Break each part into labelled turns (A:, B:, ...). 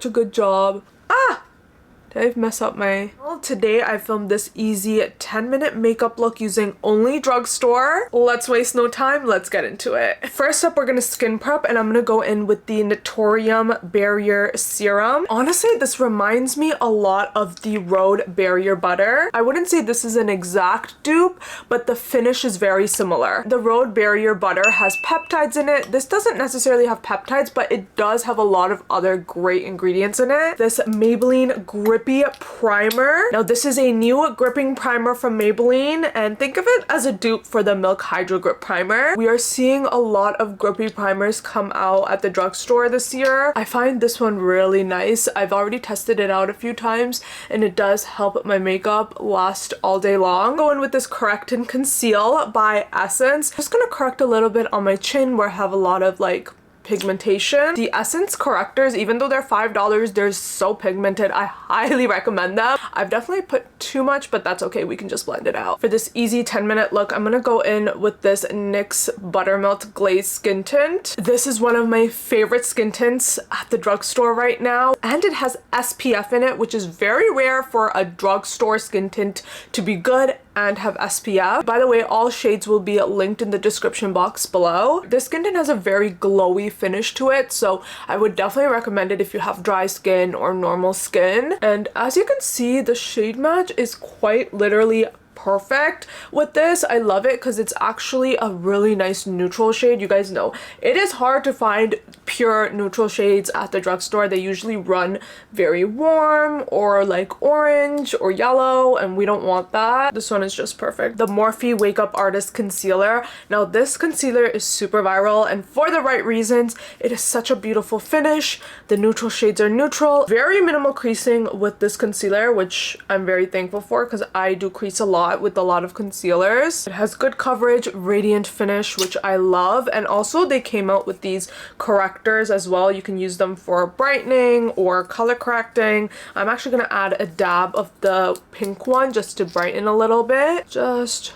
A: Such a good job. Ah! Did I mess up my... Well, today I filmed this easy 10-minute makeup look using only drugstore. Let's waste no time, let's get into it. First up, we're gonna skin prep and I'm gonna go in with the Naturium Barrier Serum. Honestly, this reminds me a lot of the Rhode Barrier Butter. I wouldn't say this is an exact dupe, but the finish is very similar. The Rhode Barrier Butter has peptides in it. This doesn't necessarily have peptides, but it does have a lot of other great ingredients in it. This Maybelline Grippy Primer. Now this is a new gripping primer from Maybelline, and think of it as a dupe for the Milk Hydro Grip Primer. We are seeing a lot of grippy primers come out at the drugstore this year. I find this one really nice. I've already tested it out a few times and it does help my makeup last all day long. Go in with this Correct and Conceal by Essence. Just gonna correct a little bit on my chin where I have a lot of like pigmentation. The Essence correctors, even though they're $5, they're so pigmented. I highly recommend them. I've definitely put too much, but that's okay. We can just blend it out. For this easy 10-minute look, I'm gonna go in with this NYX Buttermelt Glaze Skin Tint. This is one of my favorite skin tints at the drugstore right now, and it has SPF in it, which is very rare for a drugstore skin tint to be good and have SPF. By the way, all shades will be linked in the description box below. This skin tint has a very glowy finish to it, so I would definitely recommend it if you have dry skin or normal skin. And as you can see, the shade match is quite literally perfect with this. I love it because it's actually a really nice neutral shade. You guys know it is hard to find pure neutral shades at the drugstore. They usually run very warm or like orange or yellow, and we don't want that. This one is just perfect. The Morphe Wake Up Artist Concealer. Now this concealer is super viral, and for the right reasons. It is such a beautiful finish. The neutral shades are neutral. Very minimal creasing with this concealer, which I'm very thankful for because I do crease a lot with a lot of concealers. It has good coverage, radiant finish, which I love, and also they came out with these correctors as well. You can use them for brightening or color correcting. I'm actually gonna add a dab of the pink one just to brighten a little bit. Just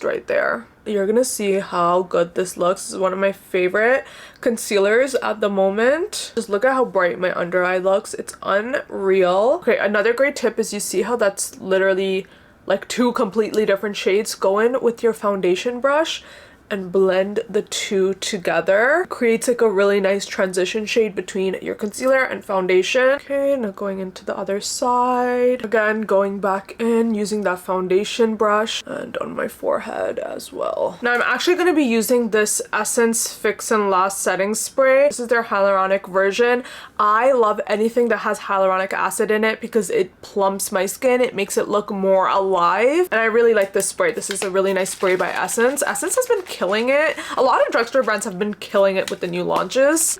A: right there. You're gonna see how good this looks. This is one of my favorite concealers at the moment. Just look at how bright my under eye looks. It's unreal. Okay, another great tip is you see how that's literally like two completely different shades. Go in with your foundation brush and blend the two together. Creates like a really nice transition shade between your concealer and foundation. Okay, now going into the other side. Again, going back in using that foundation brush and on my forehead as well. Now I'm actually going to be using this Essence Fix and Last Setting Spray. This is their hyaluronic version. I love anything that has hyaluronic acid in it because it plumps my skin. It makes it look more alive. And I really like this spray. This is a really nice spray by Essence. Essence has been killing it. A lot of drugstore brands have been killing it with the new launches.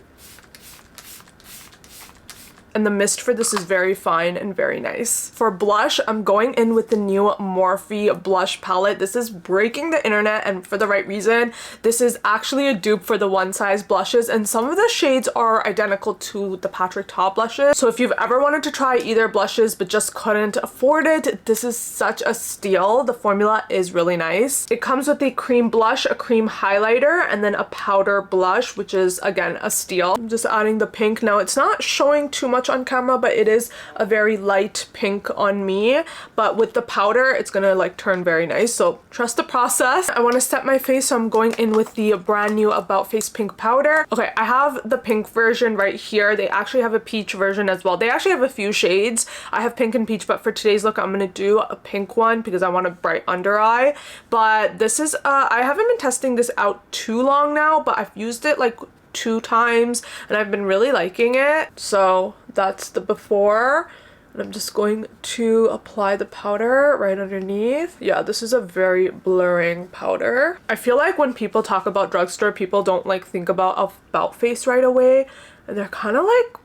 A: And the mist for this is very fine and very nice. For blush, I'm going in with the new Morphe blush palette. This is breaking the internet, and for the right reason. This is actually a dupe for the One Size blushes, and some of the shades are identical to the Patrick Ta blushes. So if you've ever wanted to try either blushes but just couldn't afford it, this is such a steal. The formula is really nice. It comes with a cream blush, a cream highlighter, and then a powder blush, which is again a steal. I'm just adding the pink. Now it's not showing too much on camera, but it is a very light pink on me, but with the powder it's gonna like turn very nice, so trust the process. I want to set my face, so I'm going in with the brand new About Face pink powder. Okay, I have the pink version right here. They actually have a peach version as well. They actually have a few shades. I have pink and peach, but for today's look I'm gonna do a pink one because I want a bright under eye. But this is I haven't been testing this out too long now, but I've used it like 2 times and I've been really liking it. So that's the before, and I'm just going to apply the powder right underneath. Yeah, this is a very blurring powder. I feel like when people talk about drugstore, people don't like think about Face right away, and they're kind of like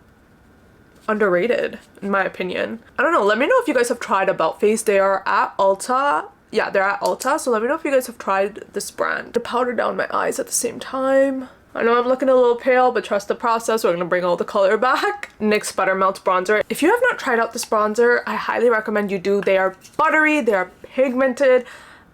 A: underrated in my opinion. I don't know, let me know if you guys have tried About Face. They are at Ulta. Yeah, they're at Ulta, so let me know if you guys have tried this brand. To powder down my eyes at the same time. I know I'm looking a little pale, but trust the process. We're gonna bring all the color back. NYX Buttermelt Bronzer. If you have not tried out this bronzer, I highly recommend you do. They are buttery, they are pigmented.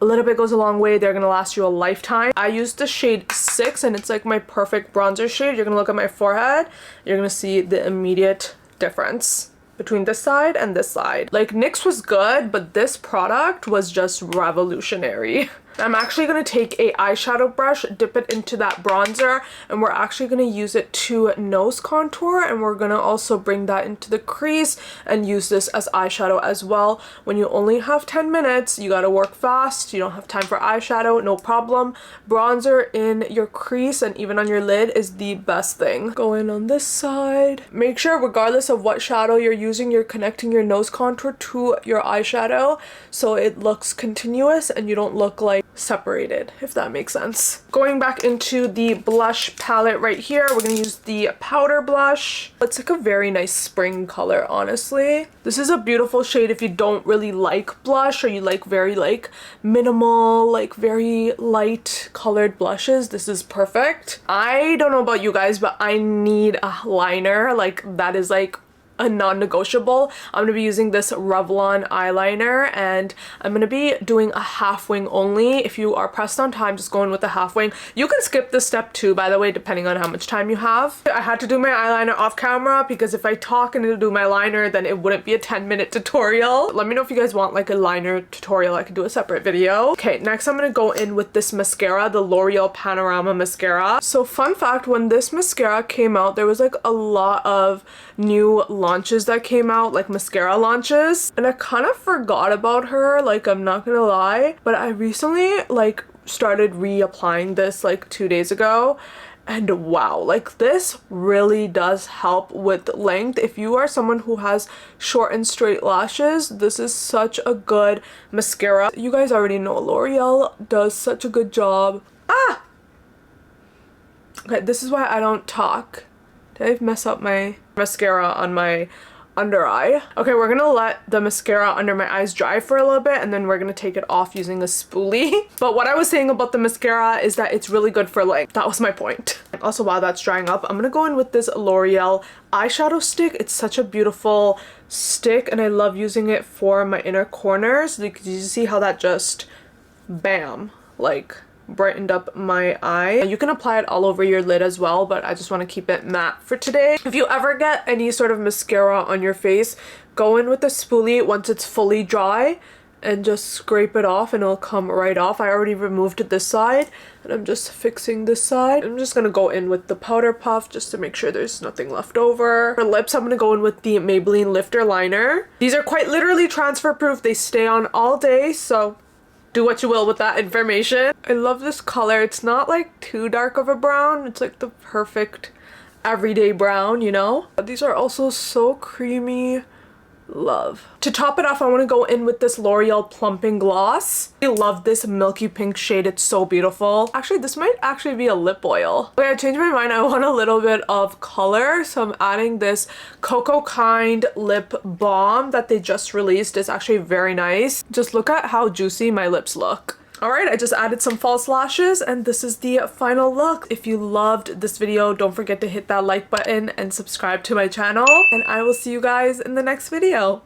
A: A little bit goes a long way. They're gonna last you a lifetime. I used the shade 6 and it's like my perfect bronzer shade. You're gonna look at my forehead. You're gonna see the immediate difference between this side and this side. Like NYX was good, but this product was just revolutionary. I'm actually going to take a eyeshadow brush, dip it into that bronzer, and we're actually going to use it to nose contour, and we're going to also bring that into the crease and use this as eyeshadow as well. When you only have 10 minutes, you got to work fast, you don't have time for eyeshadow, no problem. Bronzer in your crease and even on your lid is the best thing. Go in on this side. Make sure regardless of what shadow you're using, you're connecting your nose contour to your eyeshadow so it looks continuous and you don't look like separated, if that makes sense. Going back into the blush palette right here, we're gonna use the powder blush. It's like a very nice spring color, honestly. This is a beautiful shade if you don't really like blush or you like very like minimal, like very light colored blushes. This is perfect. I don't know about you guys, but I need a liner. Like that is like a non-negotiable. I'm gonna be using this Revlon eyeliner and I'm gonna be doing a half wing only. If you are pressed on time, just go in with a half wing. You can skip this step too, by the way, depending on how much time you have. I had to do my eyeliner off camera because if I talk and do my liner, then it wouldn't be a 10-minute tutorial. Let me know if you guys want like a liner tutorial. I could do a separate video. Okay, next I'm gonna go in with this mascara, the L'Oreal Panorama mascara. So fun fact, when this mascara came out, there was like a lot of new launches that came out, like mascara launches, and I kind of forgot about her, like I'm not gonna lie, but I recently like started reapplying this like 2 days ago, and wow, like this really does help with length. If you are someone who has short and straight lashes, this is such a good mascara. You guys already know L'Oreal does such a good job. Okay, this is why I don't talk. Did I mess up my mascara on my under eye? Okay, we're gonna let the mascara under my eyes dry for a little bit and then we're gonna take it off using a spoolie. But what I was saying about the mascara is that it's really good for length. That was my point. Also, while that's drying up, I'm gonna go in with this L'Oreal eyeshadow stick. It's such a beautiful stick and I love using it for my inner corners. Like, did you see how that just bam, like brightened up my eye? You can apply it all over your lid as well, but I just want to keep it matte for today. If you ever get any sort of mascara on your face, go in with the spoolie once it's fully dry and just scrape it off and it'll come right off. I already removed this side and I'm just fixing this side. I'm just gonna go in with the powder puff just to make sure there's nothing left over. For lips, I'm gonna go in with the Maybelline Lifter Liner. These are quite literally transfer proof. They stay on all day, so do what you will with that information. I love this color. It's not like too dark of a brown. It's like the perfect everyday brown, you know? These are also so creamy. Love. To top it off, I want to go in with this L'Oreal Plumping Gloss. I love this milky pink shade. It's so beautiful. Actually, this might actually be a lip oil. Okay, I changed my mind. I want a little bit of color, so I'm adding this Coco Kind lip balm that they just released. It's actually very nice. Just look at how juicy my lips look. Alright, I just added some false lashes and this is the final look. If you loved this video, don't forget to hit that like button and subscribe to my channel. And I will see you guys in the next video.